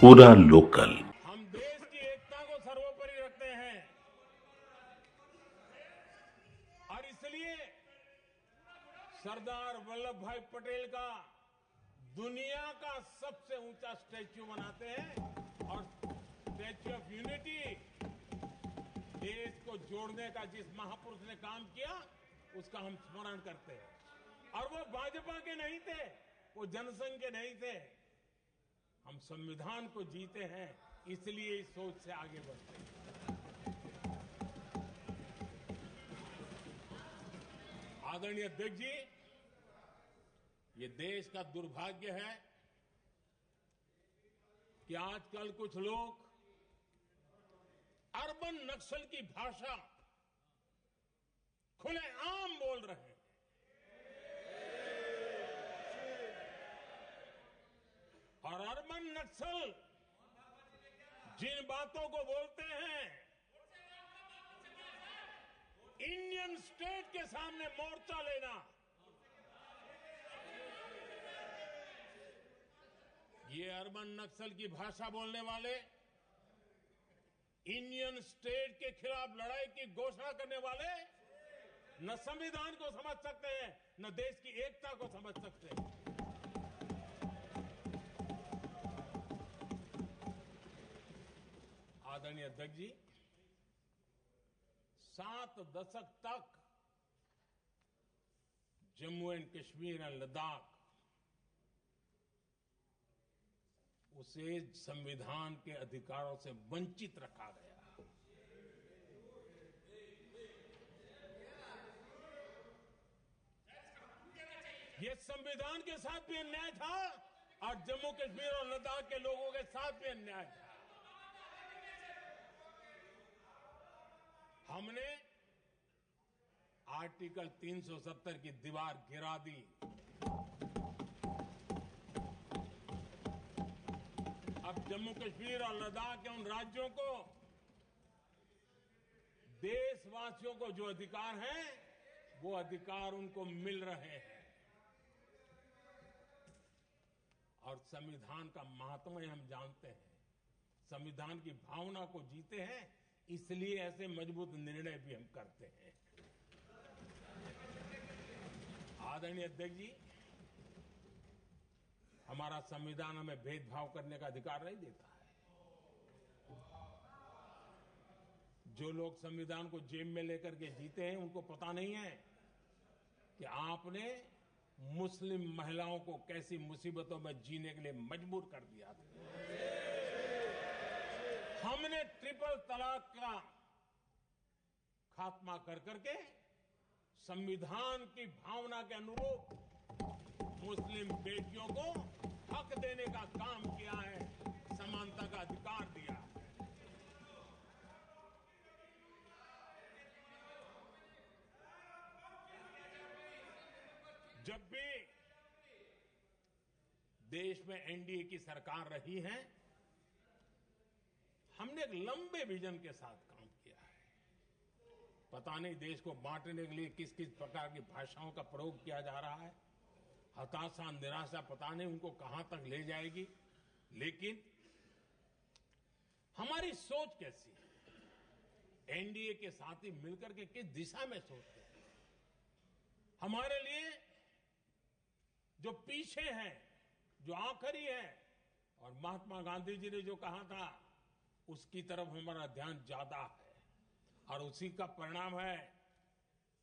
पूरा लोकल। हम देश की एकता को सर्वोपरि रखते हैं और इसलिए सरदार वल्लभ भाई पटेल का दुनिया का सबसे ऊंचा स्टैच्यू बनाते हैं और स्टैच्यू ऑफ यूनिटी देश को जोड़ने का जिस महापुरुष ने काम किया उसका हम स्मरण करते हैं। और वो भाजपा के नहीं थे, वो जनसंघ के नहीं थे। हम संविधान को जीते हैं, इसलिए इस सोच से आगे बढ़ते हैं। आदरणीय अध्यक्ष जी, ये देश का दुर्भाग्य है कि आजकल कुछ लोग अर्बन नक्सल की भाषा खुलेआम बोल रहे हैं। और अर्बन नक्सल जिन बातों को बोलते हैं, इंडियन स्टेट के सामने मोर्चा लेना, ये अर्बन नक्सल की भाषा बोलने वाले इंडियन स्टेट के खिलाफ लड़ाई की घोषणा करने वाले न संविधान को समझ सकते हैं, न देश की एकता को समझ सकते हैं। आदरणीय अध्यक्ष जी, 7 दशक तक जम्मू एंड कश्मीर और लद्दाख उसे संविधान के अधिकारों से वंचित रखा गया। ये संविधान के साथ भी अन्याय था और जम्मू कश्मीर और लद्दाख के लोगों के साथ भी अन्याय था। हमने आर्टिकल 370 की दीवार गिरा दी। अब जम्मू कश्मीर और लद्दाख के उन राज्यों को, देशवासियों को जो अधिकार हैं, वो अधिकार उनको मिल रहे हैं। और संविधान का महात्म्य हम जानते हैं, संविधान की भावना को जीते हैं, इसलिए ऐसे मजबूत निर्णय भी हम करते हैं। आदरणीय अध्यक्ष जी, हमारा संविधान हमें भेदभाव करने का अधिकार नहीं देता है। जो लोग संविधान को जेब में लेकर के जीते हैं, उनको पता नहीं है कि आपने मुस्लिम महिलाओं को कैसी मुसीबतों में जीने के लिए मजबूर कर दिया था। हमने ट्रिपल तलाक का खात्मा कर करके संविधान की भावना के अनुरूप मुस्लिम बेटियों को हक देने का काम किया है, समानता का अधिकार दिया है। जब भी देश में एनडीए की सरकार रही है, हमने एक लंबे विजन के साथ काम किया है। पता नहीं देश को बांटने के लिए किस किस प्रकार की भाषाओं का प्रयोग किया जा रहा है। हताशा, निराशा पता नहीं उनको कहां तक ले जाएगी, लेकिन हमारी सोच कैसी है, एनडीए के साथी मिलकर के किस दिशा में सोचते हैं। हमारे लिए जो पीछे है, जो आखिरी है, और महात्मा गांधी जी ने जो कहा था, उसकी तरफ हमारा ध्यान ज्यादा है। और उसी का परिणाम है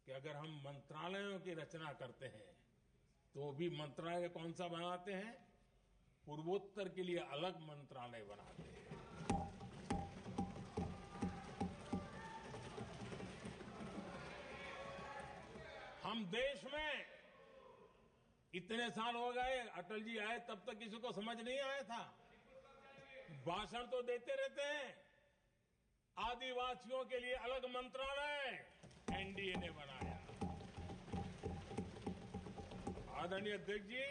कि अगर हम मंत्रालयों की रचना करते हैं, तो भी मंत्रालय कौन सा बनाते हैं? पूर्वोत्तर के लिए अलग मंत्रालय बनाते हैं। हम देश में इतने साल हो गए, अटल जी आए तब तक किसी को समझ नहीं आया था। भाषण तो देते रहते हैं। आदिवासियों के लिए अलग मंत्रालय एनडीए ने बनाया। आदरणीय अध्यक्ष जी,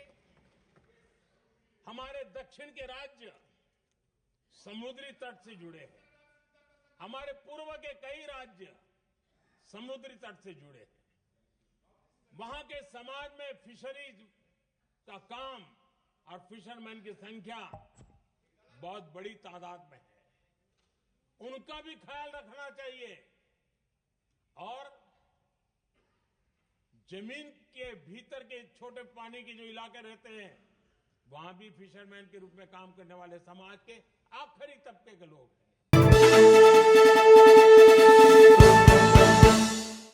हमारे दक्षिण के राज्य समुद्री तट से जुड़े हैं। हमारे पूर्व के कई राज्य समुद्री तट से जुड़े हैं। वहां के समाज में फिशरीज का काम और फिशरमैन की संख्या बहुत बड़ी तादाद में है, उनका भी ख्याल रखना चाहिए। और जमीन के भीतर के छोटे पानी के जो इलाके रहते हैं, वहां भी फिशरमैन के रूप में काम करने वाले समाज के आखिरी तबके के लोग हैं।